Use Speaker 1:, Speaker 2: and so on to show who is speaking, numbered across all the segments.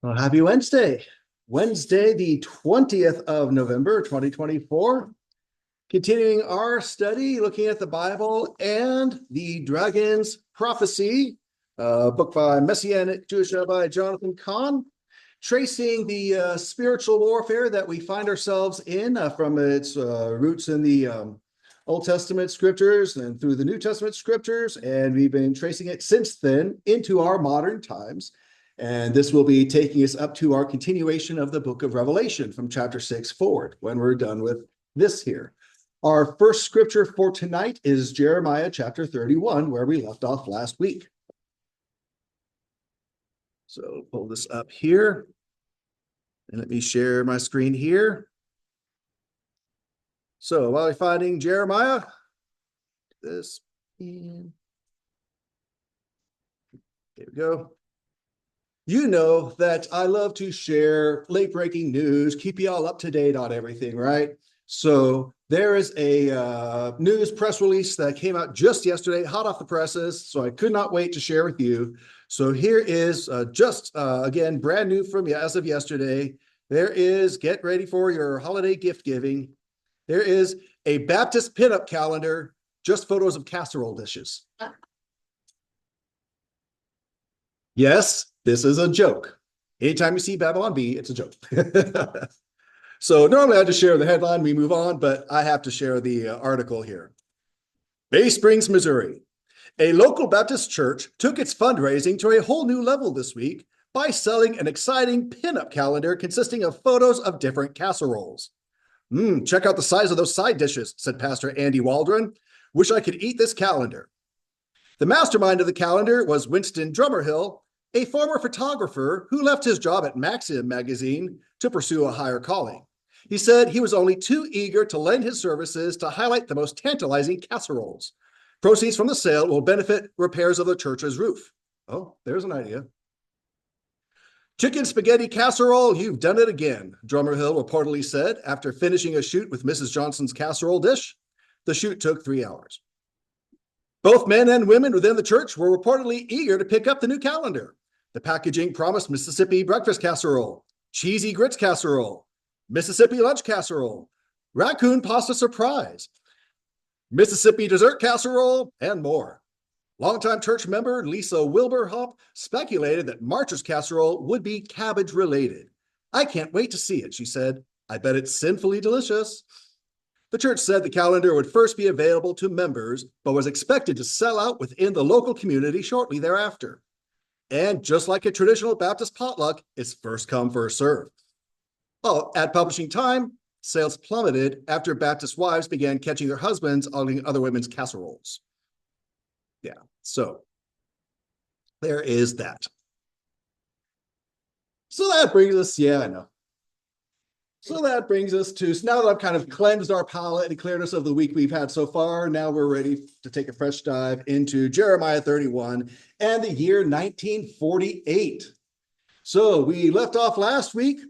Speaker 1: Well, happy Wednesday. Wednesday, the 20th of November, 2024. Continuing our study, looking at the Bible and the Dragon's Prophecy, a book by Messianic Jewish Rabbi Jonathan Cahn, tracing the spiritual warfare that we find ourselves in from its roots in the Old Testament scriptures and through the New Testament scriptures. And we've been tracing it since then into our modern times. And this will be taking us up to our continuation of the book of Revelation from chapter 6 forward when we're done with this here. Our first scripture for tonight is Jeremiah chapter 31, where we left off last week. So pull this up here. And let me share my screen here. So while you're finding Jeremiah, there we go. You know that I love to share late-breaking news, keep you all up to date on everything, right? So there is a news press release that came out just yesterday, hot off the presses, so I could not wait to share with you. So here is again, brand new from as of yesterday. There is, get ready for your holiday gift giving. There is a Baptist pinup calendar, just photos of casserole dishes. Yes, this is a joke. Anytime you see Babylon Bee, it's a joke. So normally I just share the headline, we move on, but I have to share the article here. Bay Springs, Missouri. A local Baptist church took its fundraising to a whole new level this week by selling an exciting pinup calendar consisting of photos of different casseroles. Check out the size of those side dishes, said Pastor Andy Waldron. Wish I could eat this calendar. The mastermind of the calendar was Winston Drummerhill, a former photographer who left his job at Maxim magazine to pursue a higher calling. He said he was only too eager to lend his services to highlight the most tantalizing casseroles. Proceeds from the sale will benefit repairs of the church's roof. Oh, there's an idea. Chicken spaghetti casserole, you've done it again, Drummerhill reportedly said after finishing a shoot with Mrs. Johnson's casserole dish. The shoot took 3 hours. Both men and women within the church were reportedly eager to pick up the new calendar. The packaging promised Mississippi breakfast casserole, cheesy grits casserole, Mississippi lunch casserole, raccoon pasta surprise, Mississippi dessert casserole, and more. Longtime church member Lisa Wilberhop speculated that March's casserole would be cabbage-related. I can't wait to see it, she said. I bet it's sinfully delicious. The church said the calendar would first be available to members, but was expected to sell out within the local community shortly thereafter. And just like a traditional Baptist potluck, it's first come, first serve. Oh, at publishing time, sales plummeted after Baptist wives began catching their husbands on other women's casseroles. Yeah, so there is that. So that brings us, I know. So that brings us to, so now that I've kind of cleansed our palate and cleared us of the week we've had so far, now we're ready to take a fresh dive into Jeremiah 31 and the year 1948. So we left off last week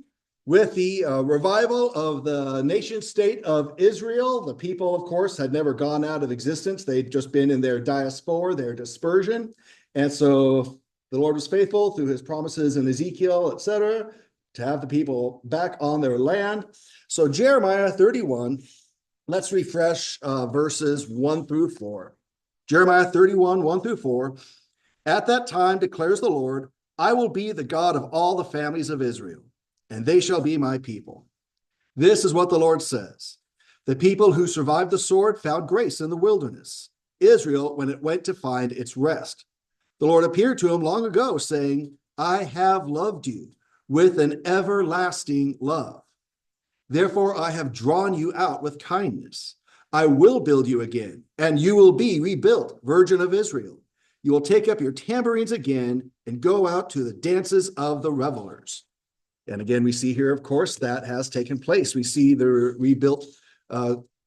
Speaker 1: with the revival of the nation state of Israel. The people, of course, had never gone out of existence. They'd just been in their diaspora, their dispersion. And so the Lord was faithful through his promises in Ezekiel, etc., to have the people back on their land. So Jeremiah 31, let's refresh verses 1 through 4. Jeremiah 31, 1 through 4. At that time, declares the Lord, I will be the God of all the families of Israel, and they shall be my people. This is what the Lord says. The people who survived the sword found grace in the wilderness, Israel when it went to find its rest. The Lord appeared to him long ago, saying, I have loved you with an everlasting love. Therefore, I have drawn you out with kindness. I will build you again, and you will be rebuilt, Virgin of Israel. You will take up your tambourines again and go out to the dances of the revelers. And again, we see here, of course, that has taken place. We see the rebuilt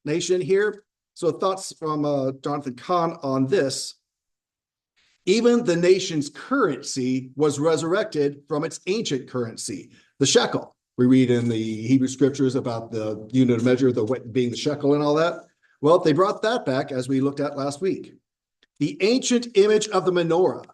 Speaker 1: nation here. So thoughts from Jonathan Cahn on this. Even the nation's currency was resurrected from its ancient currency, the shekel. We read in the Hebrew scriptures about the unit of measure, being the shekel and all that. Well, they brought that back as we looked at last week. The ancient image of the menorah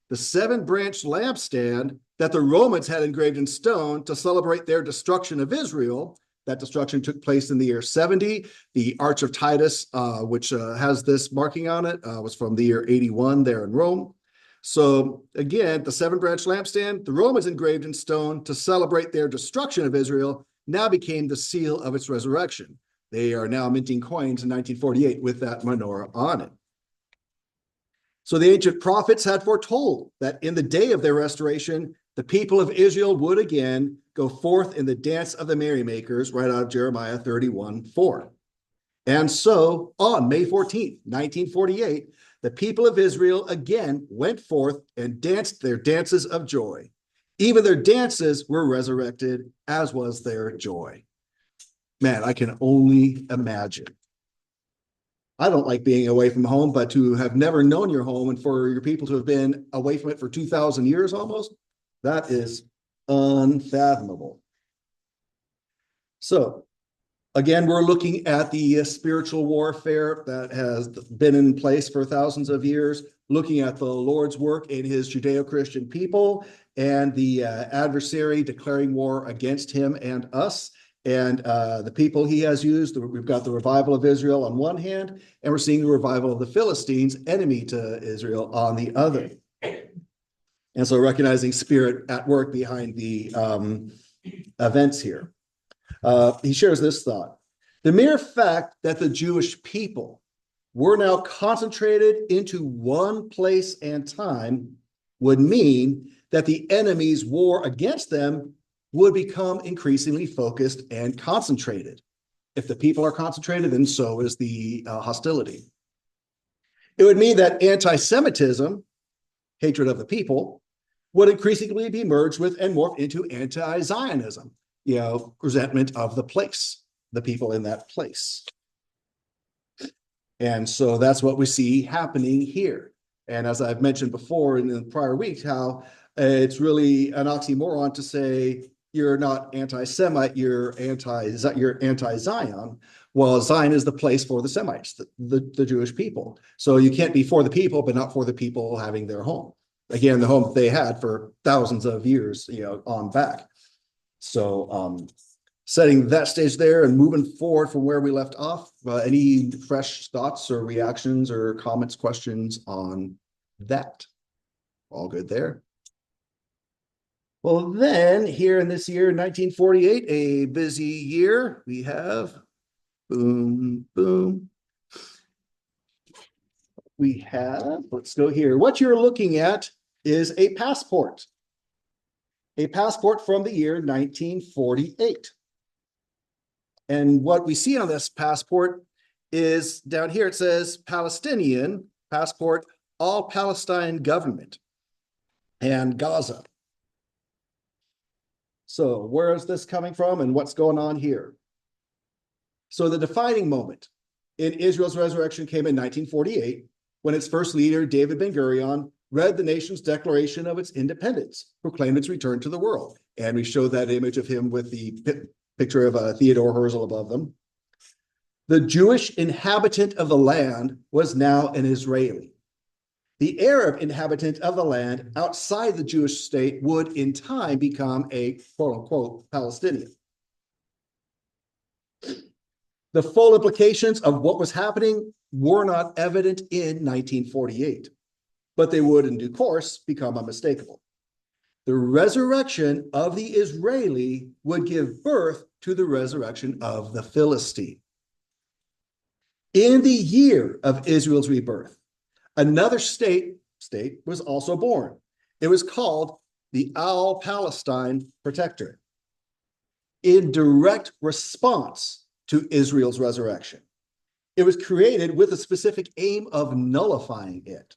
Speaker 1: the seven-branched lampstand that the Romans had engraved in stone to celebrate their destruction of Israel. That destruction took place in the year 70. The Arch of Titus, which has this marking on it, was from the year 81 there in Rome. So again, the seven-branch lampstand, the Romans engraved in stone to celebrate their destruction of Israel, now became the seal of its resurrection. They are now minting coins in 1948 with that menorah on it. So the ancient prophets had foretold that in the day of their restoration, the people of Israel would again go forth in the dance of the merrymakers, right out of Jeremiah 31:4. And so on May 14th, 1948, the people of Israel again went forth and danced their dances of joy. Even their dances were resurrected, as was their joy. Man, I can only imagine. I don't like being away from home, but to have never known your home and for your people to have been away from it for 2,000 years almost, that is unfathomable. So, again, we're looking at the spiritual warfare that has been in place for thousands of years, looking at the Lord's work in his Judeo-Christian people and the adversary declaring war against him and us. And the people he has used. We've got the revival of Israel on one hand, and we're seeing the revival of the Philistines, enemy to Israel, on the other. And so recognizing spirit at work behind the events here. He shares this thought. The mere fact that the Jewish people were now concentrated into one place and time would mean that the enemy's war against them would become increasingly focused and concentrated. If the people are concentrated, then so is the hostility. It would mean that anti-Semitism, hatred of the people, would increasingly be merged with and morph into anti-Zionism, resentment of the place, the people in that place. And so that's what we see happening here. And as I've mentioned before in the prior week, how it's really an oxymoron to say you're not anti-Semite, you're anti-Zion. Well, Zion is the place for the Semites, the Jewish people. So you can't be for the people, but not for the people having their home. Again, the home they had for thousands of years, on back. So setting that stage there and moving forward from where we left off, any fresh thoughts or reactions or comments, questions on that? All good there? Well, then here in this year, 1948, a busy year, we have, boom, boom. We have, let's go here. What you're looking at is a passport from the year 1948. And what we see on this passport is down here, it says Palestinian passport, all Palestine government and Gaza. So where is this coming from and what's going on here? So the defining moment in Israel's resurrection came in 1948 when its first leader, David Ben-Gurion, read the nation's declaration of its independence, proclaimed its return to the world. And we showed that image of him with the picture of Theodore Herzl above them. The Jewish inhabitant of the land was now an Israeli. The Arab inhabitant of the land outside the Jewish state would in time become a quote-unquote Palestinian. The full implications of what was happening were not evident in 1948, but they would in due course become unmistakable. The resurrection of the Israeli would give birth to the resurrection of the Philistine. In the year of Israel's rebirth, another state was also born. It was called the Al-Palestine Protectorate, in direct response to Israel's resurrection. It was created with a specific aim of nullifying it.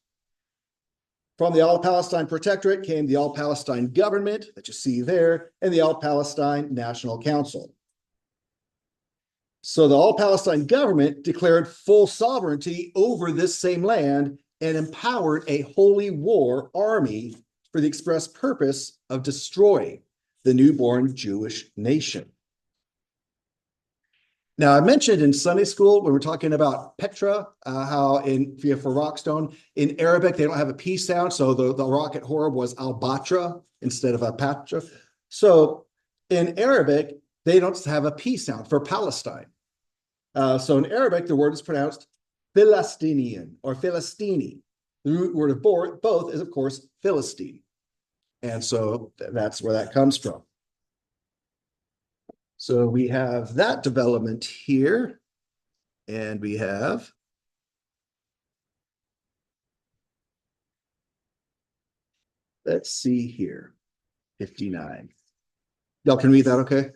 Speaker 1: From the Al-Palestine Protectorate came the Al-Palestine government that you see there, and the Al-Palestine National Council. So the All-Palestine government declared full sovereignty over this same land and empowered a holy war army for the express purpose of destroying the newborn Jewish nation. Now, I mentioned in Sunday school when we're talking about Petra, how for rockstone in Arabic they don't have a P sound, so the rock at Horeb was Al-Batra instead of a Patra. So in Arabic they don't have a P sound for Palestine. So in Arabic the word is pronounced Philistinian or Philistini. The root word of both is of course Philistine, and so that's where that comes from. So we have that development here, and we have let's see here, 59. Y'all can read that okay?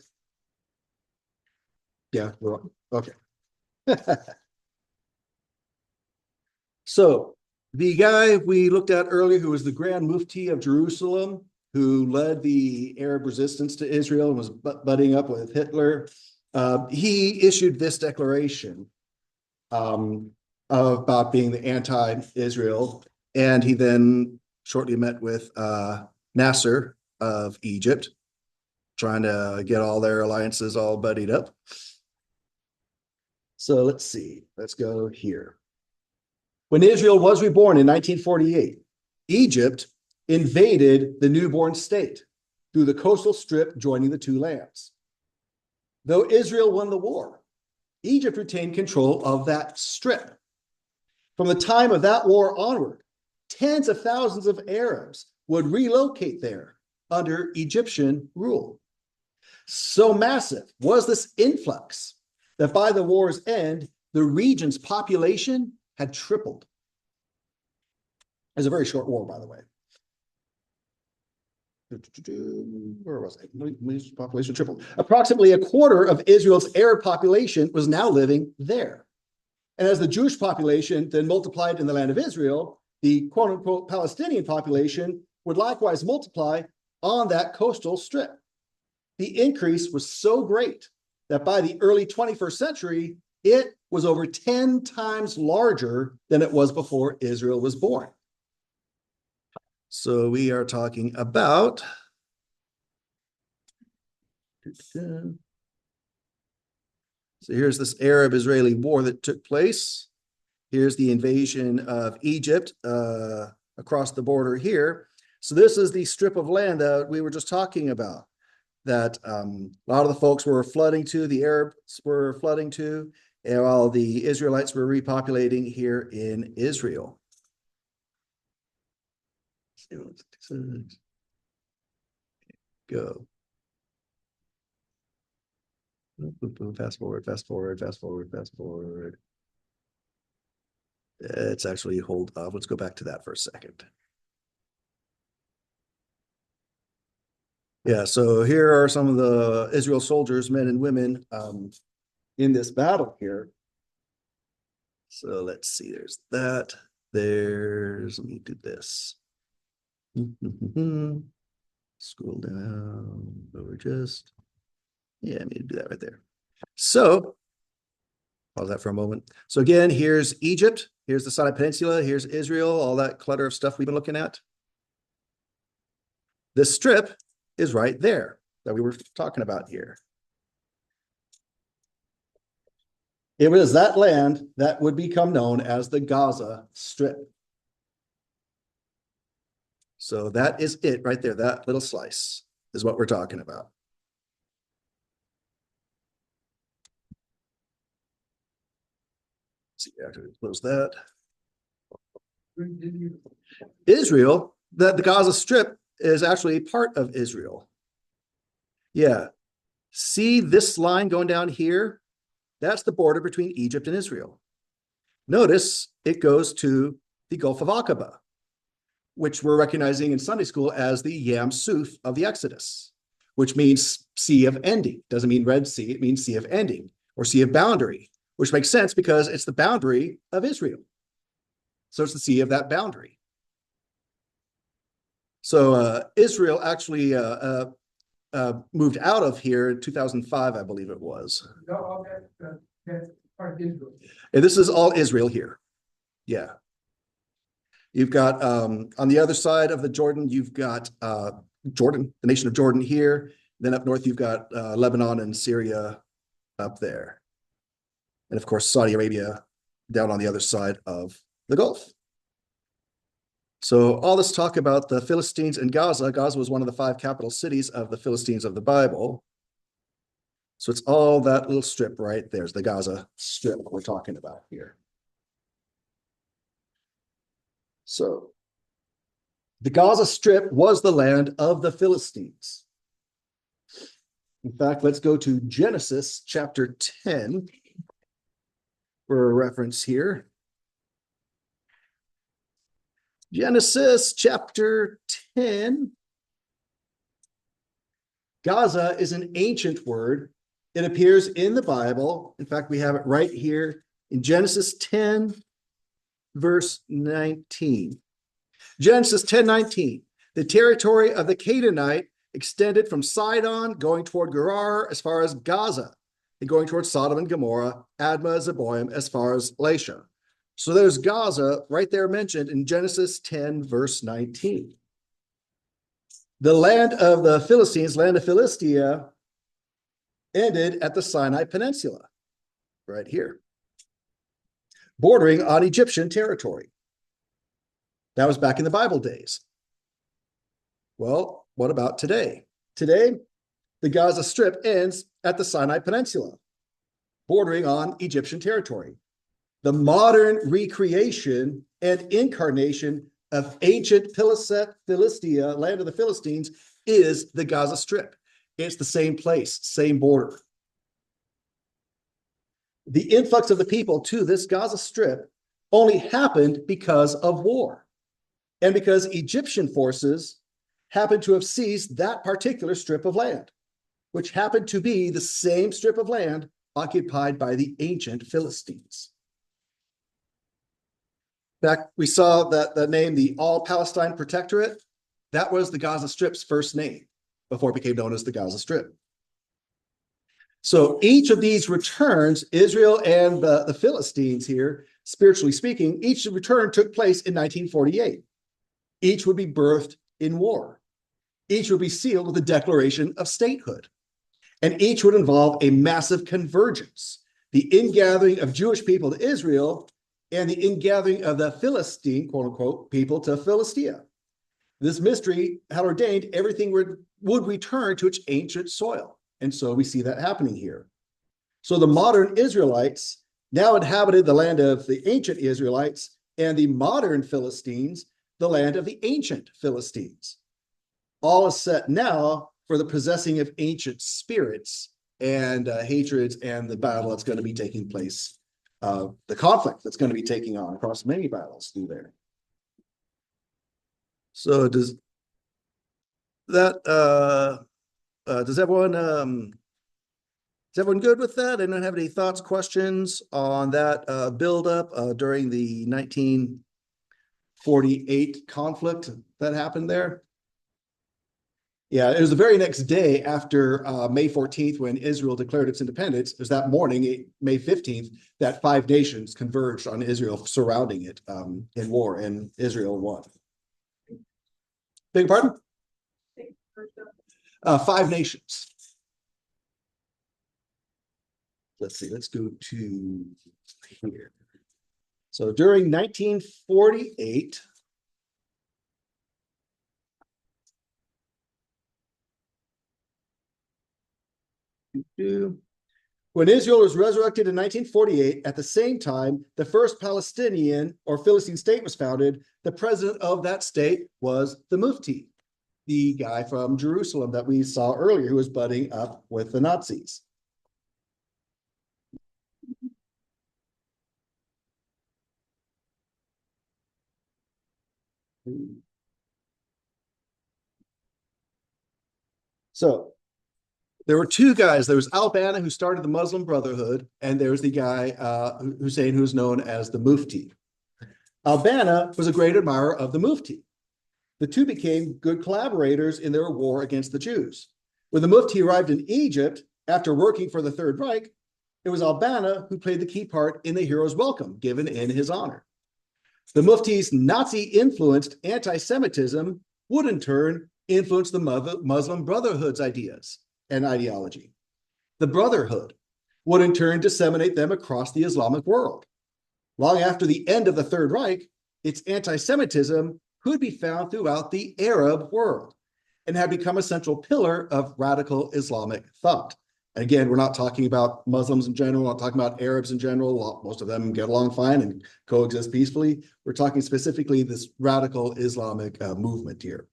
Speaker 1: Yeah, well, okay. So the guy we looked at earlier, who was the Grand Mufti of Jerusalem, who led the Arab resistance to Israel and was butting up with Hitler, he issued this declaration about being the anti-Israel, and he then shortly met with Nasser of Egypt, trying to get all their alliances all buddied up. So let's see. Let's go here. When Israel was reborn in 1948, Egypt invaded the newborn state through the coastal strip joining the two lands. Though Israel won the war, Egypt retained control of that strip. From the time of that war onward, tens of thousands of Arabs would relocate there under Egyptian rule. So massive was this influx that by the war's end, the region's population had tripled. It was a very short war, by the way. Where was it? Population tripled. Approximately a quarter of Israel's Arab population was now living there. And as the Jewish population then multiplied in the land of Israel, the quote unquote Palestinian population would likewise multiply on that coastal strip. The increase was so great that by the early 21st century, it was over 10 times larger than it was before Israel was born. So we are talking about so here's this Arab-Israeli war that took place. Here's the invasion of Egypt across the border here. So this is the strip of land that we were just talking about, that a lot of the folks were flooding to, the Arabs were flooding to, and while the Israelites were repopulating here in Israel. Go. Fast forward, fast forward, fast forward, fast forward. It's actually hold off. Let's go back to that for a second. Yeah, so here are some of the Israel soldiers, men and women, in this battle here. So let's see, there's that. Let me do this. Scroll down over yeah, I need to do that right there. So, pause that for a moment. So again, here's Egypt, here's the Sinai Peninsula, here's Israel, all that clutter of stuff we've been looking at. This strip is right there that we were talking about here. It was that land that would become known as the Gaza Strip. So that is it right there. That little slice is what we're talking about. Let's see, after we close that. Israel, the Gaza Strip is actually part of Israel. Yeah. See this line going down here? That's the border between Egypt and Israel. Notice it goes to the Gulf of Aqaba, which we're recognizing in Sunday school as the Yam Suf of the Exodus, which means sea of ending. Doesn't mean Red Sea, it means sea of ending or sea of boundary, which makes sense because it's the boundary of Israel. So it's the sea of that boundary. So Israel actually moved out of here in 2005, I believe it was. That's part of Israel. And this is all Israel here. Yeah. You've got on the other side of the Jordan, you've got Jordan, the nation of Jordan here. Then up north, you've got Lebanon and Syria up there. and of course, Saudi Arabia down on the other side of the Gulf. So all this talk about the Philistines and Gaza, Gaza was one of the 5 capital cities of the Philistines of the Bible. So it's all that little strip right there's the Gaza strip we're talking about here. So the Gaza Strip was the land of the Philistines. In fact, let's go to Genesis chapter 10 for a reference here. Genesis chapter 10. Gaza is an ancient word. It appears in the Bible. In fact, we have it right here in Genesis 10, verse 19. Genesis 10:19. The territory of the Canaanite extended from Sidon, going toward Gerar as far as Gaza, and going toward Sodom and Gomorrah, Admah, Zeboim, as far as Lasha. So there's Gaza right there mentioned in Genesis 10, verse 19. The land of the Philistines, land of Philistia, ended at the Sinai Peninsula, right here, bordering on Egyptian territory. That was back in the Bible days. Well, what about today? Today, the Gaza Strip ends at the Sinai Peninsula, bordering on Egyptian territory. The modern recreation and incarnation of ancient Philistia, land of the Philistines, is the Gaza Strip. It's the same place, same border. The influx of the people to this Gaza Strip only happened because of war, and because Egyptian forces happened to have seized that particular strip of land, which happened to be the same strip of land occupied by the ancient Philistines. In fact, we saw that the name, the All Palestine Protectorate, that was the Gaza Strip's first name before it became known as the Gaza Strip. So each of these returns, Israel and the Philistines here, spiritually speaking, each return took place in 1948. Each would be birthed in war. Each would be sealed with a declaration of statehood. And each would involve a massive convergence, the ingathering of Jewish people to Israel and the ingathering of the Philistine, quote unquote, people to Philistia. This mystery had ordained everything would return to its ancient soil. And so we see that happening here. So the modern Israelites now inhabited the land of the ancient Israelites, and the modern Philistines the land of the ancient Philistines. All is set now for the possessing of ancient spirits and hatreds and the battle that's going to be taking place, the conflict that's going to be taking on across many battles through there. So does everyone good with that? Anyone have any thoughts, questions on that buildup during the 1948 conflict that happened there? Yeah, it was the very next day after May 14th, when Israel declared its independence. It was that morning, May 15th, that 5 nations converged on Israel, surrounding it in war, and Israel won. Beg your pardon? 5 nations. Let's see, let's go to here. So during 1948, when Israel was resurrected in 1948, at the same time, the first Palestinian or Philistine state was founded. The president of that state was the Mufti, the guy from Jerusalem that we saw earlier, who was butting up with the Nazis. So there were 2 guys. There was Al-Banna, who started the Muslim Brotherhood, and there's the guy, Hussein, who's known as the Mufti. Al-Banna was a great admirer of the Mufti. The 2 became good collaborators in their war against the Jews. When the Mufti arrived in Egypt after working for the Third Reich, it was Al-Banna who played the key part in the hero's welcome given in his honor. The Mufti's Nazi-influenced anti-Semitism would in turn influence the Muslim Brotherhood's ideas and ideology. The Brotherhood would in turn disseminate them across the Islamic world. Long after the end of the Third Reich, its anti-Semitism could be found throughout the Arab world and had become a central pillar of radical Islamic thought. And again, we're not talking about Muslims in general, we're not talking about Arabs in general. Most of them get along fine and coexist peacefully. We're talking specifically this radical Islamic movement here.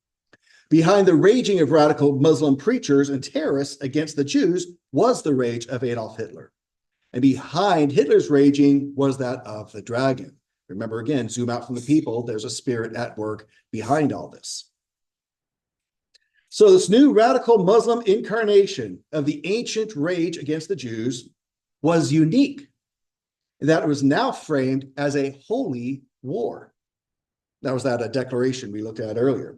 Speaker 1: Behind the raging of radical Muslim preachers and terrorists against the Jews was the rage of Adolf Hitler. And behind Hitler's raging was that of the dragon. Remember, again, zoom out from the people. There's a spirit at work behind all this. So this new radical Muslim incarnation of the ancient rage against the Jews was unique in that it was now framed as a holy war. That was that declaration we looked at earlier.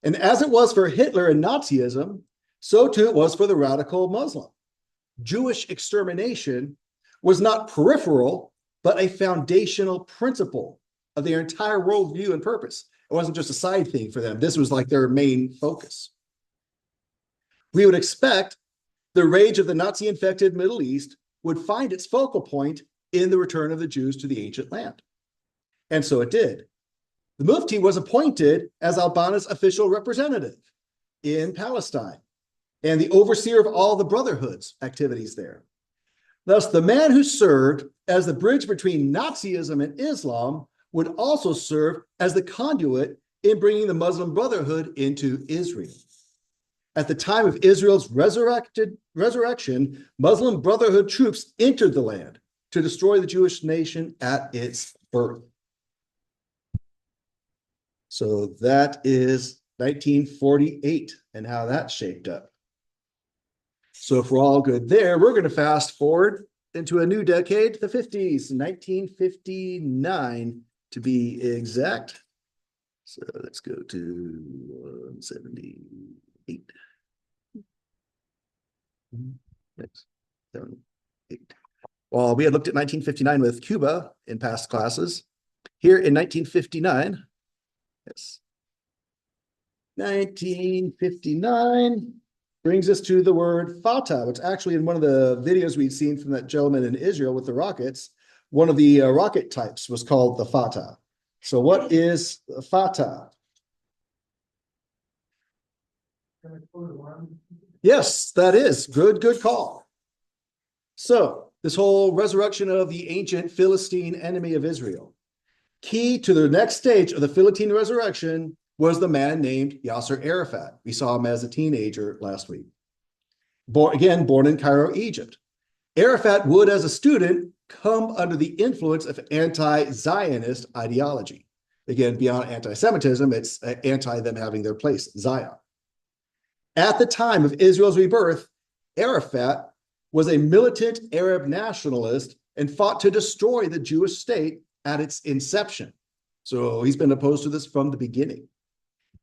Speaker 1: And as it was for Hitler and Nazism, so too it was for the radical Muslim. Jewish extermination was not peripheral, but a foundational principle of their entire worldview and purpose. It wasn't just a side thing for them. This was like their main focus. We would expect the rage of the Nazi-infected Middle East would find its focal point in the return of the Jews to the ancient land. And so it did. The Mufti was appointed as Albania's official representative in Palestine and the overseer of all the brotherhood's activities there. Thus, the man who served as the bridge between Nazism and Islam would also serve as the conduit in bringing the Muslim Brotherhood into Israel. At the time of Israel's resurrection, Muslim Brotherhood troops entered the land to destroy the Jewish nation at its birth. So that is 1948 and how that shaped up. So if we're all good there, we're going to fast forward into a new decade, the 50s, 1959 to be exact. So let's go to 178. 6, 7, 8. Well, we had looked at 1959 with Cuba in past classes. Here in 1959, yes, 1959 brings us to the word Fatah, which actually in one of the videos we'd seen from that gentleman in Israel with the rockets, one of the rocket types was called the Fatah. So what is Fatah? Yes, that is. Good call. So this whole resurrection of the ancient Philistine enemy of Israel. Key to the next stage of the Philistine resurrection was the man named Yasser Arafat. We saw him as a teenager last week. Born in Cairo, Egypt. Arafat would, as a student, come under the influence of anti-Zionist ideology. Again, beyond anti-Semitism, it's anti them having their place, Zion. At the time of Israel's rebirth, Arafat was a militant Arab nationalist and fought to destroy the Jewish state at its inception. So he's been opposed to this from the beginning.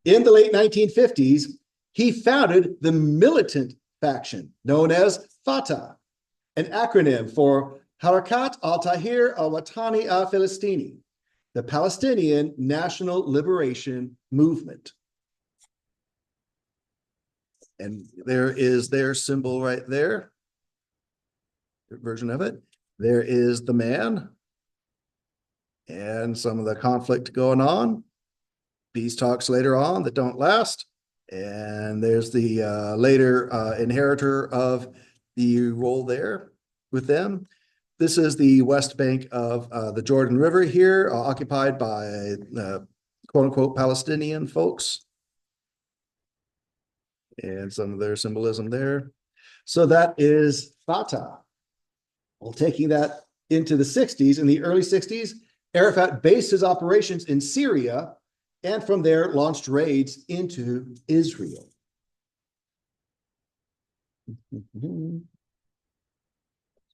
Speaker 1: In the late 1950s, he founded the militant faction known as Fatah, an acronym for Harakat al-Tahrir al-Watani al-Filistini, the Palestinian National Liberation Movement. And there is their symbol right there, their version of it. There is the man and some of the conflict going on. Peace talks later on that don't last. And there's the later inheritor of the role there with them. This is the west bank of the Jordan River here, occupied by quote unquote Palestinian folks. And some of their symbolism there. So that is Fatah. Well, taking that into the 60s, in the early 60s, Arafat based his operations in Syria and from there launched raids into Israel.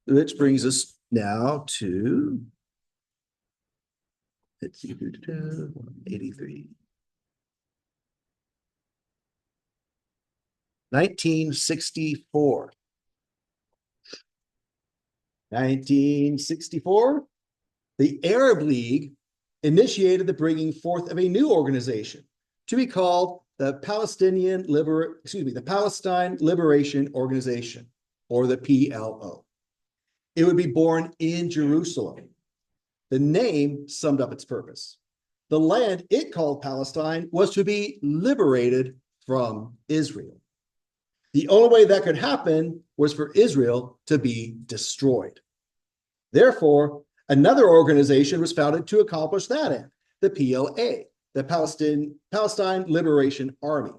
Speaker 1: Which brings us now to 83. 1964. 1964, the Arab League initiated the bringing forth of a new organization to be called the Palestine Liberation Organization, or the PLO. It would be born in Jerusalem. The name summed up its purpose. The land it called Palestine was to be liberated from Israel. The only way that could happen was for Israel to be destroyed. Therefore, another organization was founded to accomplish that end, the PLA, the Palestine Liberation Army.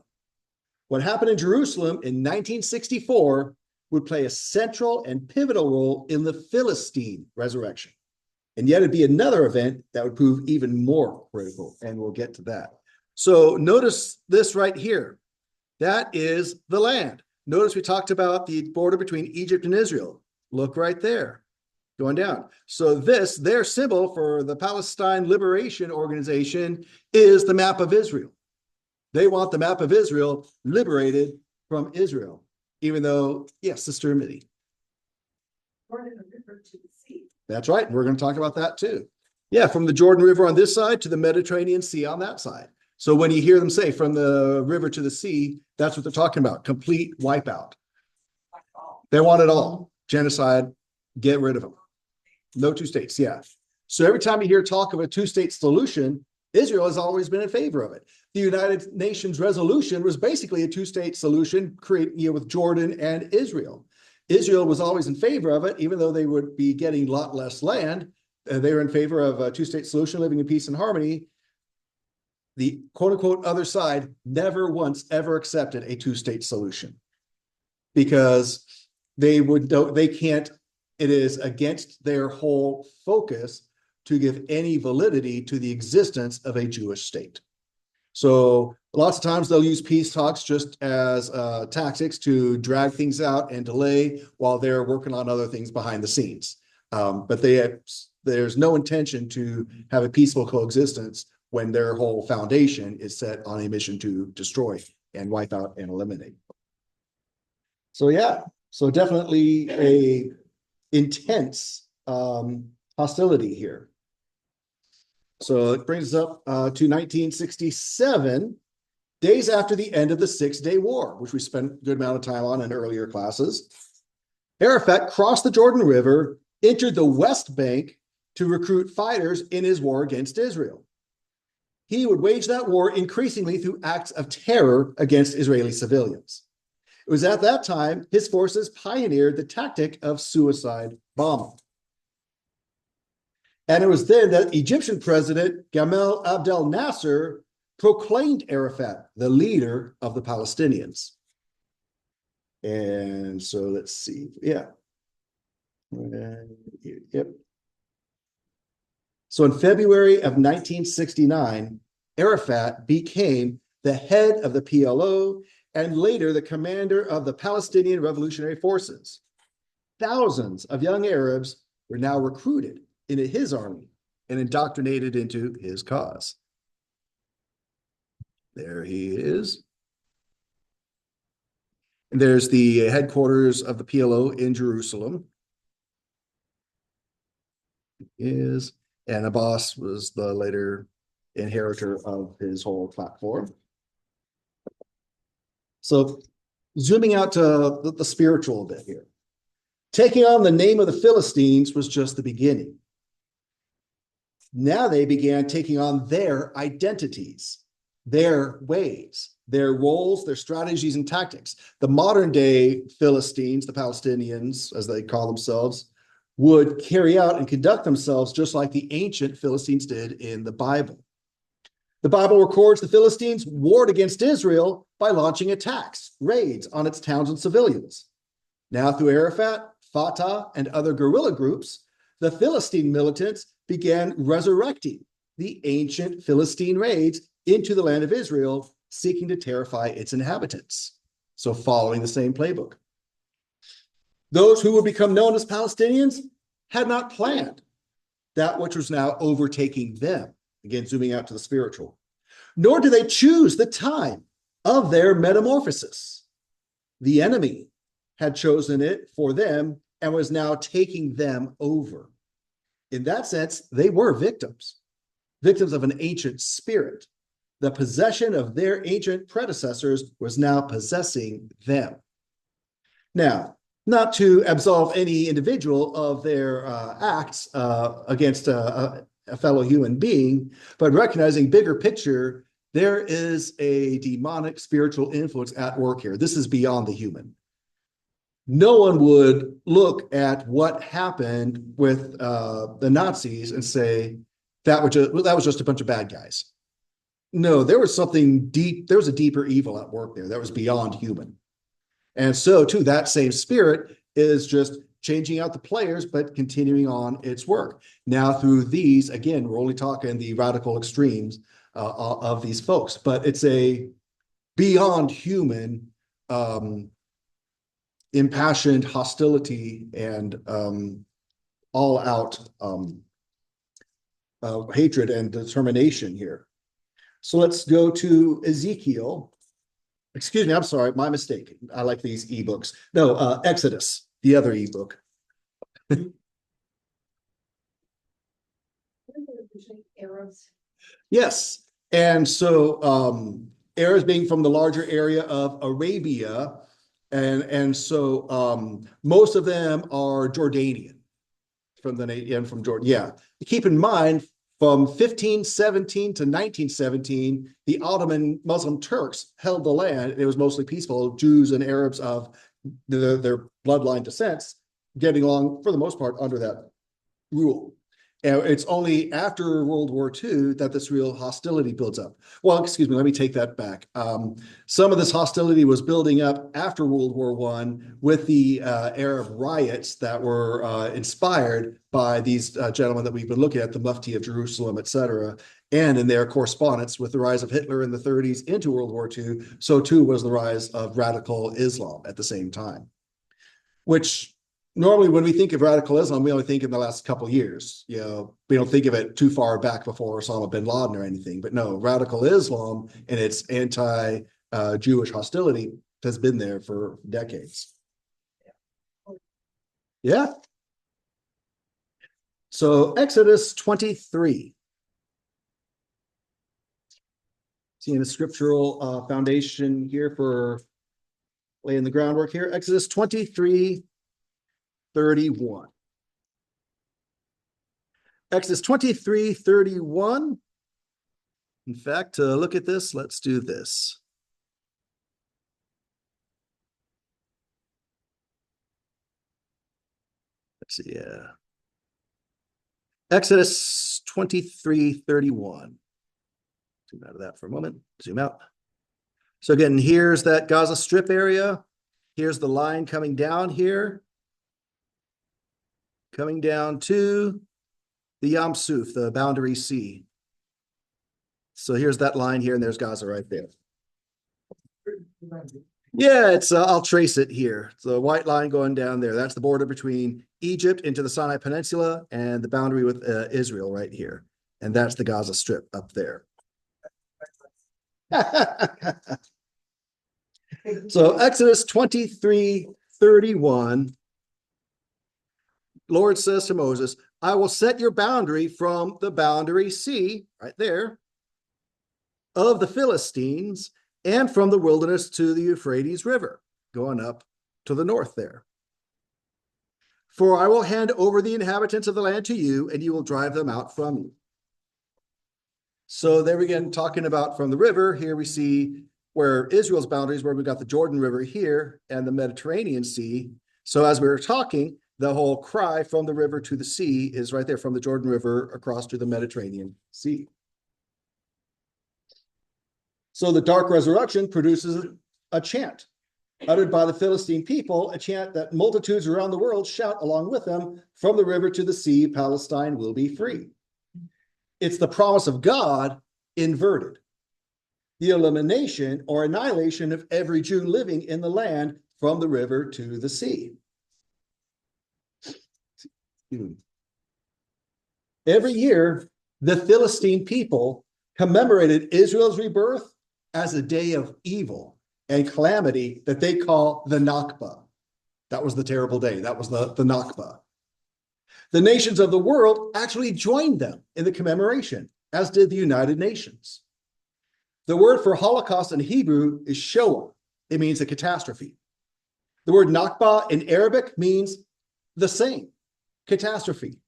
Speaker 1: What happened in Jerusalem in 1964 would play a central and pivotal role in the Philistine resurrection. And yet it'd be another event that would prove even more critical, and we'll get to that. So notice this right here. That is the land. Notice we talked about the border between Egypt and Israel. Look right there, going down. So this, their symbol for the Palestine Liberation Organization, is the map of Israel. They want the map of Israel liberated from Israel, even though, yes, Sister Mitty.
Speaker 2: Jordan River to the sea.
Speaker 1: That's right. We're going to talk about that too. Yeah, from the Jordan River on this side to the Mediterranean Sea on that side. So when you hear them say from the river to the sea, that's what they're talking about. Complete wipeout. They want it all. Genocide, get rid of them. No two states, yeah. So every time you hear talk of a two-state solution, Israel has always been in favor of it. The United Nations resolution was basically a two-state solution created with Jordan and Israel. Israel was always in favor of it, even though they would be getting a lot less land. They were in favor of a two-state solution, living in peace and harmony. The quote-unquote other side never once ever accepted a two-state solution because they can't, it is against their whole focus to give any validity to the existence of a Jewish state. So lots of times they'll use peace talks just as tactics to drag things out and delay while they're working on other things behind the scenes. But there's no intention to have a peaceful coexistence when their whole foundation is set on a mission to destroy and wipe out and eliminate. So yeah, so definitely a intense hostility here. So it brings us up to 1967, days after the end of the Six-Day War, which we spent a good amount of time on in earlier classes. Arafat crossed the Jordan River, entered the West Bank to recruit fighters in his war against Israel. He would wage that war increasingly through acts of terror against Israeli civilians. It was at that time his forces pioneered the tactic of suicide bombing. And it was then that Egyptian President Gamal Abdel Nasser proclaimed Arafat the leader of the Palestinians. And so let's see. Yeah. Yep. So in February of 1969, Arafat became the head of the PLO and later the commander of the Palestinian Revolutionary Forces. Thousands of young Arabs were now recruited into his army and indoctrinated into his cause. There he is. And there's the headquarters of the PLO in Jerusalem. And Abbas was the later inheritor of his whole platform. So zooming out to the spiritual a bit here. Taking on the name of the Philistines was just the beginning. Now they began taking on their identities, their ways, their roles, their strategies and tactics. The modern day Philistines, the Palestinians, as they call themselves, would carry out and conduct themselves just like the ancient Philistines did in the Bible. The Bible records the Philistines warred against Israel by launching attacks, raids on its towns and civilians. Now through Arafat, Fatah, and other guerrilla groups, the Philistine militants began resurrecting the ancient Philistine raids into the land of Israel, seeking to terrify its inhabitants. So following the same playbook. Those who would become known as Palestinians had not planned that which was now overtaking them. Again, zooming out to the spiritual. Nor do they choose the time of their metamorphosis. The enemy had chosen it for them and was now taking them over. In that sense, they were victims of an ancient spirit. The possession of their ancient predecessors was now possessing them. Now, not to absolve any individual of their acts against a fellow human being, but recognizing bigger picture, there is a demonic spiritual influence at work here. This is beyond the human. No one would look at what happened with the Nazis and say that was just a bunch of bad guys. No, there was something deep. There was a deeper evil at work there that was beyond human. And so, too, that same spirit is just changing out the players, but continuing on its work. Now, through these, again, we're only talking the radical extremes of these folks, but it's a beyond human, impassioned hostility and all out hatred and determination here. So let's go to Ezekiel. Excuse me, I'm sorry, my mistake. I like these ebooks. No, Exodus, the other ebook.
Speaker 2: Arrows.
Speaker 1: Yes. And so Arabs being from the larger area of Arabia, and so most of them are Jordanian from Jordan. Yeah. Keep in mind, from 1517 to 1917, the Ottoman Muslim Turks held the land. It was mostly peaceful. Jews and Arabs of their bloodline descents getting along, for the most part, under that rule. And it's only after World War II that this real hostility builds up. Well, excuse me, let me take that back. Some of this hostility was building up after World War I with the Arab riots that were inspired by these gentlemen that we've been looking at, the Mufti of Jerusalem, et cetera, and in their correspondence with the rise of Hitler in the 30s into World War II, so too was the rise of radical Islam at the same time, which normally when we think of radical Islam, we only think in the last couple of years. You know, we don't think of it too far back before Osama bin Laden or anything. But no, radical Islam and its anti-Jewish hostility has been there for decades. Yeah. So Exodus 23. Seeing the scriptural foundation here for laying the groundwork here. Exodus 23. 31. Exodus 23, 31. In fact, to look at this, let's do this. Let's see. Exodus 23, 31. Zoom out of that for a moment. Zoom out. So again, here's that Gaza Strip area. Here's the line coming down here. Coming down to the Yam Suf, the boundary sea. So here's that line here, and there's Gaza right there. Yeah, it's I'll trace it here. It's the white line going down there. That's the border between Egypt into the Sinai Peninsula and the boundary with Israel right here. And that's the Gaza Strip up there. So Exodus 23, 31. Lord says to Moses, I will set your boundary from the boundary sea, right there, of the Philistines, and from the wilderness to the Euphrates River, going up to the north there. For I will hand over the inhabitants of the land to you, and you will drive them out from you. So there again, talking about from the river, here we see where Israel's boundaries, where we got the Jordan River here and the Mediterranean Sea. So as we were talking, the whole cry from the river to the sea is right there from the Jordan River across to the Mediterranean Sea. So the dark resurrection produces a chant uttered by the Philistine people, a chant that multitudes around the world shout along with them, from the river to the sea, Palestine will be free. It's the promise of God inverted. The elimination or annihilation of every Jew living in the land from the river to the sea. Every year, the Philistine people commemorated Israel's rebirth as a day of evil and calamity that they call the Nakba. That was the terrible day. That was the Nakba. The nations of the world actually joined them in the commemoration, as did the United Nations. The word for Holocaust in Hebrew is Shoah. It means a catastrophe. The word Nakba in Arabic means the same, catastrophe.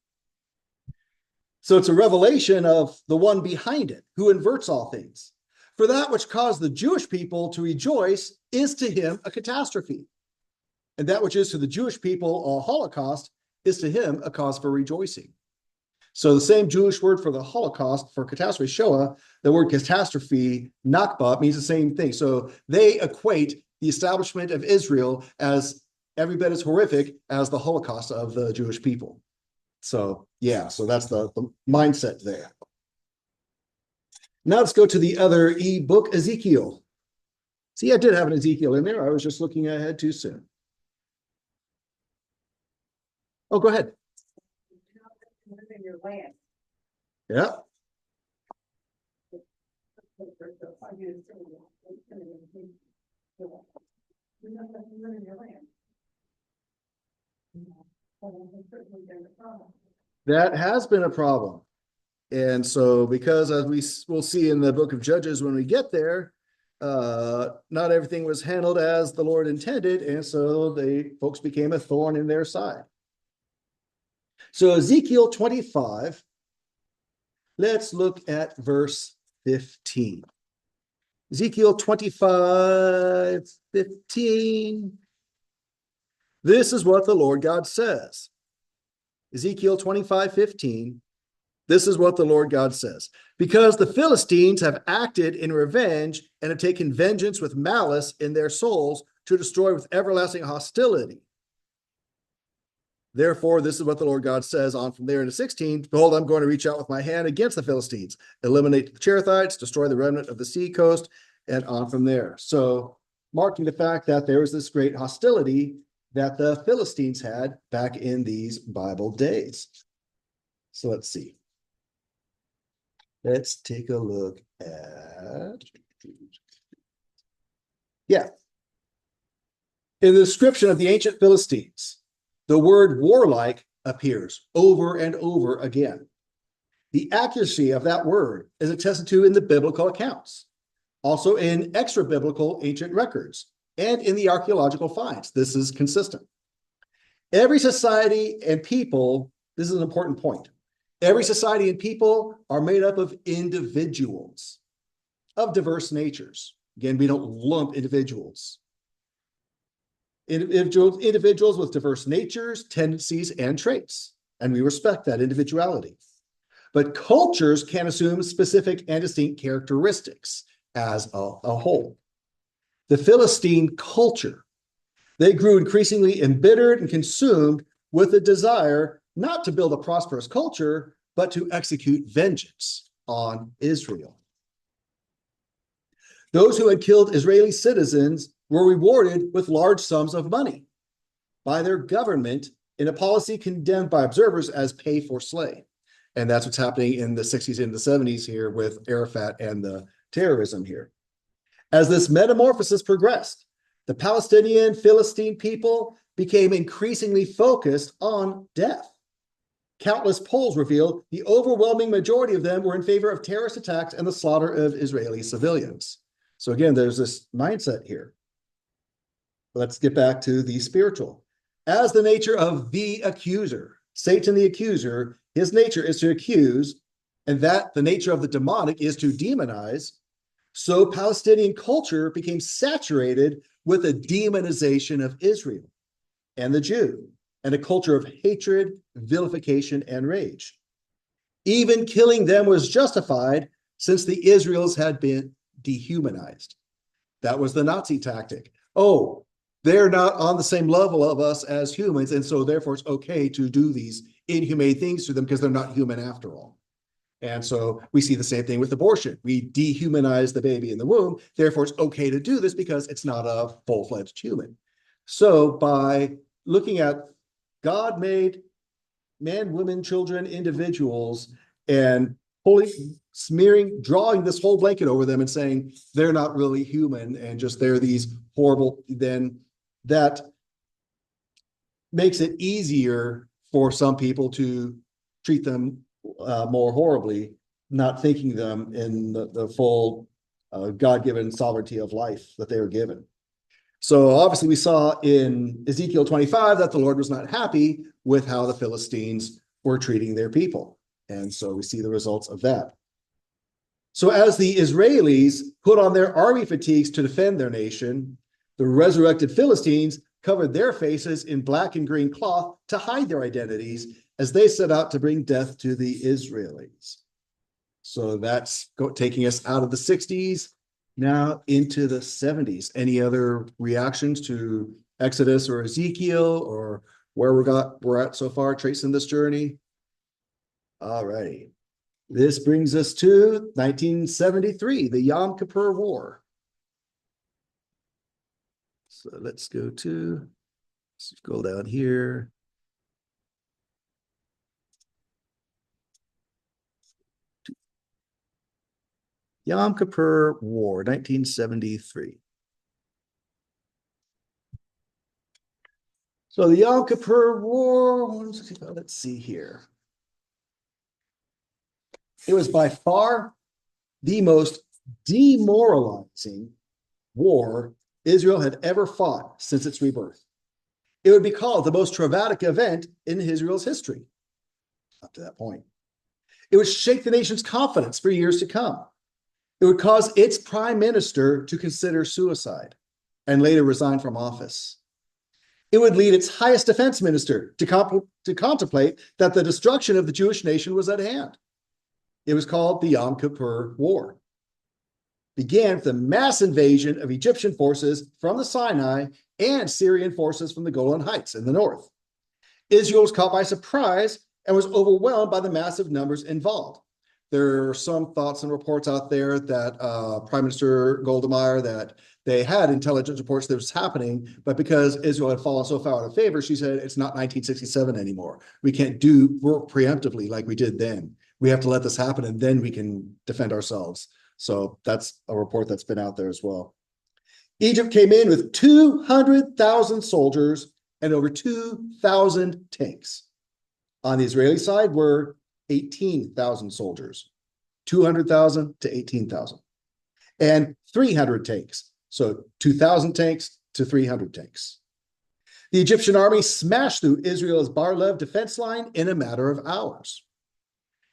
Speaker 1: So it's a revelation of the one behind it, who inverts all things. For that which caused the Jewish people to rejoice is to him a catastrophe. And that which is to the Jewish people a Holocaust is to him a cause for rejoicing. So the same Jewish word for the Holocaust, for catastrophe, Shoah, the word catastrophe, Nakba, means the same thing. So they equate the establishment of Israel as every bit as horrific as the Holocaust of the Jewish people. So yeah, so that's the mindset there. Now let's go to the other book, Ezekiel. See, I did have an Ezekiel in there. I was just looking ahead too soon. Oh, go ahead.
Speaker 2: In your land.
Speaker 1: Yeah. That has been a problem. And so, because as we will see in the book of Judges when we get there, not everything was handled as the Lord intended. And so the folks became a thorn in their side. So Ezekiel 25, let's look at verse 15. Ezekiel 25, 15. This is what the Lord God says. Ezekiel 25, 15. This is what the Lord God says. Because the Philistines have acted in revenge and have taken vengeance with malice in their souls to destroy with everlasting hostility. Therefore, this is what the Lord God says on from there into 16. Behold, I'm going to reach out with my hand against the Philistines, eliminate the Cherethites, destroy the remnant of the sea coast, and on from there. So, marking the fact that there was this great hostility that the Philistines had back in these Bible days. So let's see. Let's take a look at, yeah. In the description of the ancient Philistines, the word warlike appears over and over again. The accuracy of that word is attested to in the biblical accounts, also in extra-biblical ancient records, and in the archaeological finds. This is consistent. Every society and people, this is an important point, every society and people are made up of individuals of diverse natures. Again, we don't lump individuals. Individuals with diverse natures, tendencies, and traits, and we respect that individuality. But cultures can assume specific and distinct characteristics as a whole. The Philistine culture, they grew increasingly embittered and consumed with a desire not to build a prosperous culture, but to execute vengeance on Israel. Those who had killed Israeli citizens were rewarded with large sums of money by their government in a policy condemned by observers as pay for slay. And that's what's happening in the 60s and the 70s here with Arafat and the terrorism here. As this metamorphosis progressed, the Palestinian Philistine people became increasingly focused on death. Countless polls revealed the overwhelming majority of them were in favor of terrorist attacks and the slaughter of Israeli civilians. So again, there's this mindset here. Let's get back to the spiritual. As the nature of the accuser, Satan the accuser, his nature is to accuse, and that the nature of the demonic is to demonize. So Palestinian culture became saturated with a demonization of Israel and the Jew, and a culture of hatred, vilification, and rage. Even killing them was justified since the Israels had been dehumanized. That was the Nazi tactic. Oh, they're not on the same level of us as humans, and so therefore it's okay to do these inhumane things to them because they're not human after all. And so we see the same thing with abortion. We dehumanize the baby in the womb, therefore it's okay to do this because it's not a full-fledged human. So by looking at God made man, women, children, individuals, and drawing this whole blanket over them and saying they're not really human and just they're these horrible, then that makes it easier for some people to treat them more horribly, not thinking them in the full God-given sovereignty of life that they were given. So obviously we saw in Ezekiel 25 that the Lord was not happy with how the Philistines were treating their people. And so we see the results of that. So as the Israelis put on their army fatigues to defend their nation, the resurrected Philistines covered their faces in black and green cloth to hide their identities as they set out to bring death to the Israelis. So that's taking us out of the 60s now into the 70s. Any other reactions to Exodus or Ezekiel or where we're at so far tracing this journey? All righty. This brings us to 1973, the Yom Kippur War. So let's go down here. Yom Kippur War, 1973. So the Yom Kippur War, let's see here. It was by far the most demoralizing war Israel had ever fought since its rebirth. It would be called the most traumatic event in Israel's history up to that point. It would shake the nation's confidence for years to come. It would cause its prime minister to consider suicide and later resign from office. It would lead its highest defense minister to contemplate that the destruction of the Jewish nation was at hand. It was called the Yom Kippur War. Began with a mass invasion of Egyptian forces from the Sinai and Syrian forces from the Golan Heights in the north. Israel was caught by surprise and was overwhelmed by the massive numbers involved. There are some thoughts and reports out there that Prime Minister Golda Meir, that they had intelligence reports that was happening, but because Israel had fallen so far out of favor, she said it's not 1967 anymore. We can't work preemptively like we did then. We have to let this happen and then we can defend ourselves. So that's a report that's been out there as well. Egypt came in with 200,000 soldiers and over 2,000 tanks. On the Israeli side were 18,000 soldiers, 200,000 to 18,000, and 300 tanks. So 2,000 tanks to 300 tanks. The Egyptian army smashed through Israel's Bar-Lev defense line in a matter of hours.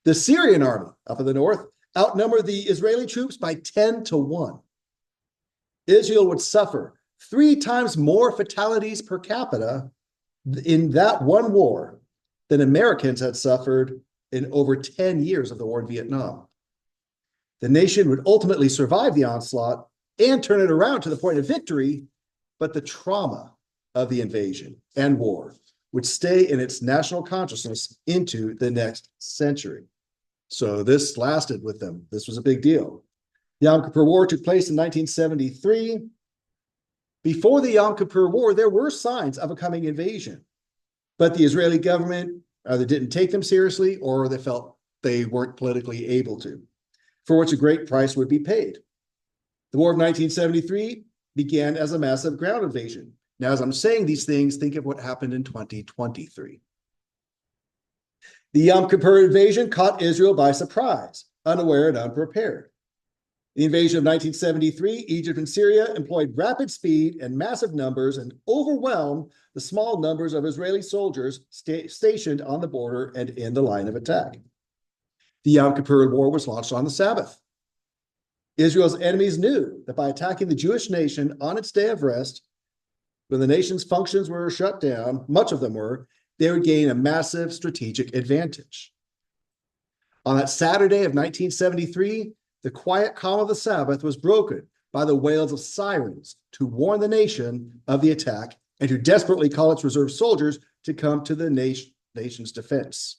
Speaker 1: The Syrian army up in the north outnumbered the Israeli troops by 10 to 1. Israel would suffer 3 times more fatalities per capita in that one war than Americans had suffered in over 10 years of the war in Vietnam. The nation would ultimately survive the onslaught and turn it around to the point of victory, but the trauma of the invasion and war would stay in its national consciousness into the next century. So this lasted with them. This was a big deal. The Yom Kippur War took place in 1973. Before the Yom Kippur War, there were signs of a coming invasion, but the Israeli government either didn't take them seriously or they felt they weren't politically able to, for which a great price would be paid. The War of 1973 began as a massive ground invasion. Now, as I'm saying these things, think of what happened in 2023. The Yom Kippur invasion caught Israel by surprise, unaware and unprepared. The invasion of 1973, Egypt and Syria employed rapid speed and massive numbers and overwhelmed the small numbers of Israeli soldiers stationed on the border and in the line of attack. The Yom Kippur War was launched on the Sabbath. Israel's enemies knew that by attacking the Jewish nation on its day of rest, when the nation's functions were shut down, much of them were, they would gain a massive strategic advantage. On that Saturday of 1973, the quiet calm of the Sabbath was broken by the wails of sirens to warn the nation of the attack and to desperately call its reserve soldiers to come to the nation's defense.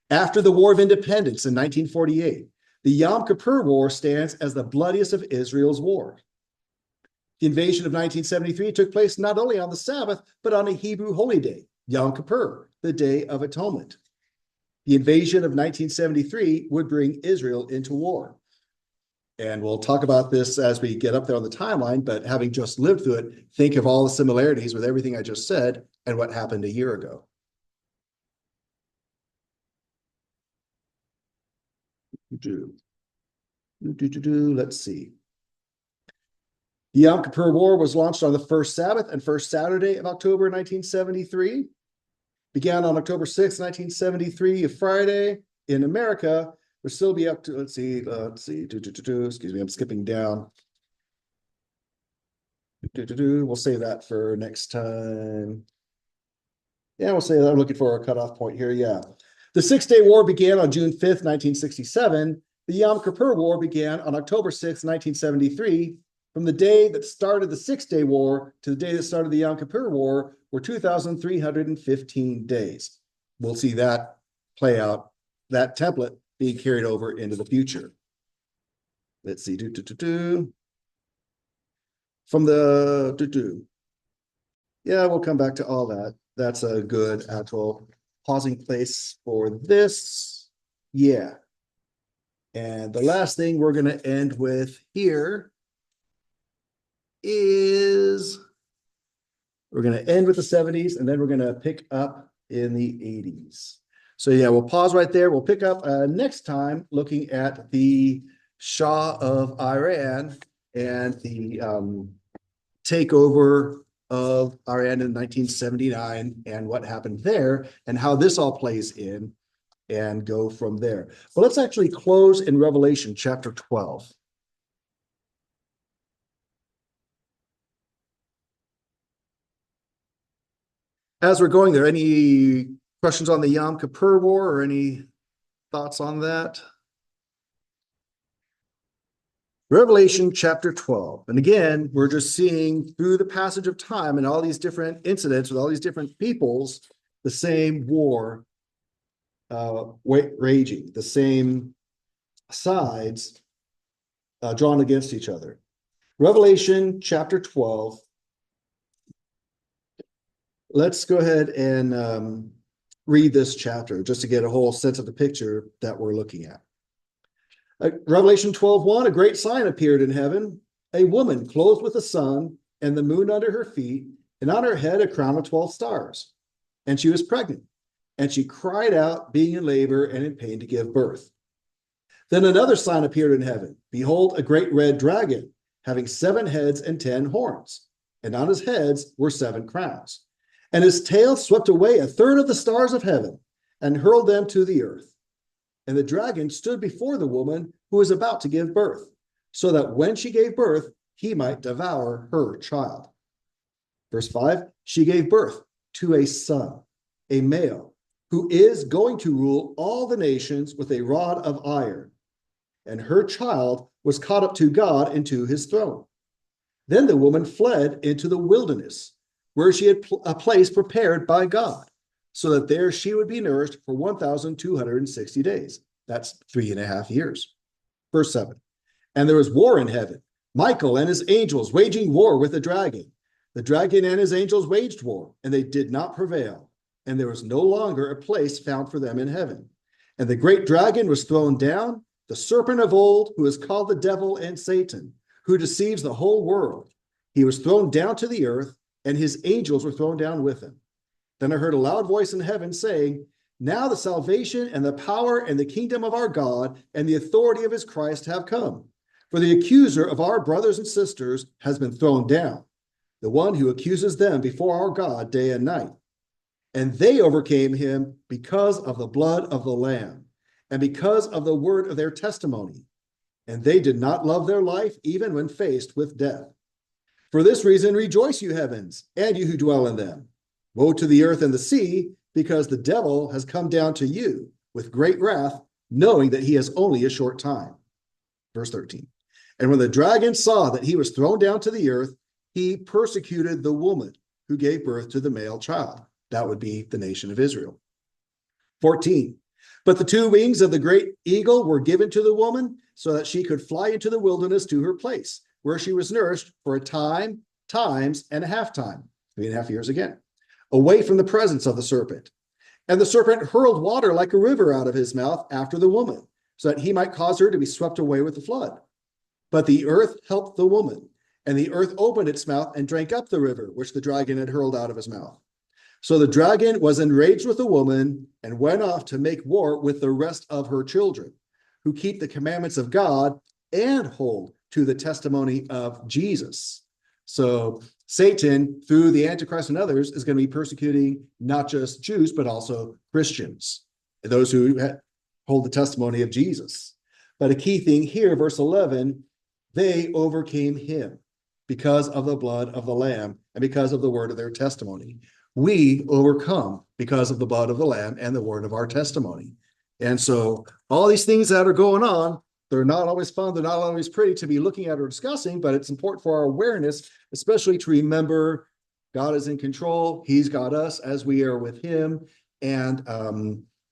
Speaker 1: After the War of Independence in 1948, the Yom Kippur War stands as the bloodiest of Israel's war. The invasion of 1973 took place not only on the Sabbath, but on a Hebrew holy day, Yom Kippur, the Day of Atonement. The invasion of 1973 would bring Israel into war. And we'll talk about this as we get up there on the timeline, but having just lived through it, think of all the similarities with everything I just said and what happened a year ago. Let's see. The Yom Kippur War was launched on the first Sabbath and first Saturday of October 1973. Began on October 6, 1973, a Friday in America. We'll still be up to, let's see, excuse me, I'm skipping down. We'll save that for next time. Yeah, we'll say that. I'm looking for a cutoff point here. Yeah. The Six-Day War began on June 5th, 1967. The Yom Kippur War began on October 6th, 1973. From the day that started the Six-Day War to the day that started the Yom Kippur War were 2,315 days. We'll see that play out, that template being carried over into the future. Let's see. From the yeah, we'll come back to all that. That's a good actual pausing place for this. Yeah. And the last thing we're going to end with here is we're going to end with the 70s, and then we're going to pick up in the 80s. So yeah, we'll pause right there. We'll pick up next time looking at the Shah of Iran and the takeover of Iran in 1979 and what happened there and how this all plays in, and go from there. But let's actually close in Revelation chapter 12. As we're going there, any questions on the Yom Kippur War or any thoughts on that? Revelation chapter 12. And again, we're just seeing through the passage of time and all these different incidents with all these different peoples, the same war raging, the same sides drawn against each other. Revelation chapter 12. Let's go ahead and read this chapter just to get a whole sense of the picture that we're looking at. Revelation 12:1, a great sign appeared in heaven, a woman clothed with the sun and the moon under her feet, and on her head a crown of 12 stars. And she was pregnant, and she cried out, being in labor and in pain to give birth. Then another sign appeared in heaven. Behold, a great red dragon, having 7 heads and 10 horns, and on his heads were 7 crowns. And his tail swept away a third of the stars of heaven and hurled them to the earth. And the dragon stood before the woman who was about to give birth, so that when she gave birth, he might devour her child. Verse 5, she gave birth to a son, a male, who is going to rule all the nations with a rod of iron. And her child was caught up to God and to his throne. Then the woman fled into the wilderness, where she had a place prepared by God, so that there she would be nourished for 1,260 days. That's 3.5 years. Verse 7, and there was war in heaven, Michael and his angels waging war with the dragon. The dragon and his angels waged war, and they did not prevail, and there was no longer a place found for them in heaven. And the great dragon was thrown down, the serpent of old, who is called the devil and Satan, who deceives the whole world. He was thrown down to the earth, and his angels were thrown down with him. Then I heard a loud voice in heaven saying, now the salvation and the power and the kingdom of our God and the authority of his Christ have come. For the accuser of our brothers and sisters has been thrown down, the one who accuses them before our God day and night. And they overcame him because of the blood of the Lamb and because of the word of their testimony. And they did not love their life even when faced with death. For this reason, rejoice, you heavens, and you who dwell in them. Woe to the earth and the sea, because the devil has come down to you with great wrath, knowing that he has only a short time. Verse 13. And when the dragon saw that he was thrown down to the earth, he persecuted the woman who gave birth to the male child. That would be the nation of Israel. 14. But the 2 wings of the great eagle were given to the woman so that she could fly into the wilderness to her place, where she was nourished for a time, times, and a half time, 3.5 years again, away from the presence of the serpent. And the serpent hurled water like a river out of his mouth after the woman, so that he might cause her to be swept away with the flood. But the earth helped the woman, and the earth opened its mouth and drank up the river, which the dragon had hurled out of his mouth. So the dragon was enraged with the woman and went off to make war with the rest of her children, who keep the commandments of God and hold to the testimony of Jesus. So Satan, through the Antichrist and others, is going to be persecuting not just Jews, but also Christians, those who hold the testimony of Jesus. But a key thing here, verse 11, they overcame him because of the blood of the Lamb and because of the word of their testimony. We overcome because of the blood of the Lamb and the word of our testimony. And so all these things that are going on, they're not always fun. They're not always pretty to be looking at or discussing, but it's important for our awareness, especially to remember God is in control. He's got us as we are with him. And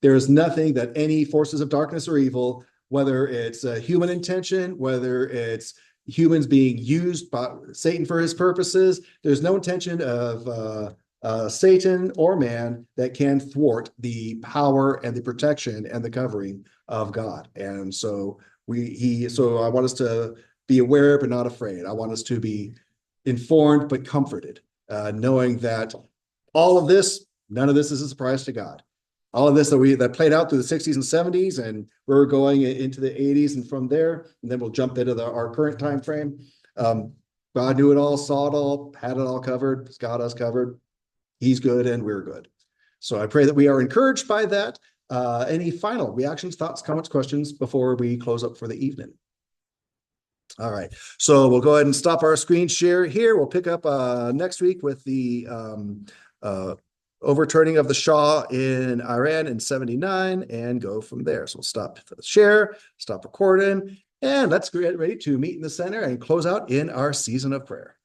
Speaker 1: there is nothing that any forces of darkness or evil, whether it's a human intention, whether it's humans being used by Satan for his purposes, there's no intention of Satan or man that can thwart the power and the protection and the covering of God. And so so I want us to be aware but not afraid. I want us to be informed but comforted, knowing that all of this, none of this is a surprise to God. All of this that played out through the 60s and 70s, and we're going into the 80s and from there, and then we'll jump into our current time frame. God knew it all, saw it all, had it all covered, has got us covered. He's good and we're good. So I pray that we are encouraged by that. Any final reactions, thoughts, comments, questions before we close up for the evening? All right. So we'll go ahead and stop our screen share here. We'll pick up next week with the overturning of the Shah in Iran in 79 and go from there. So we'll stop the share, stop recording, and let's get ready to meet in the center and close out in our season of prayer.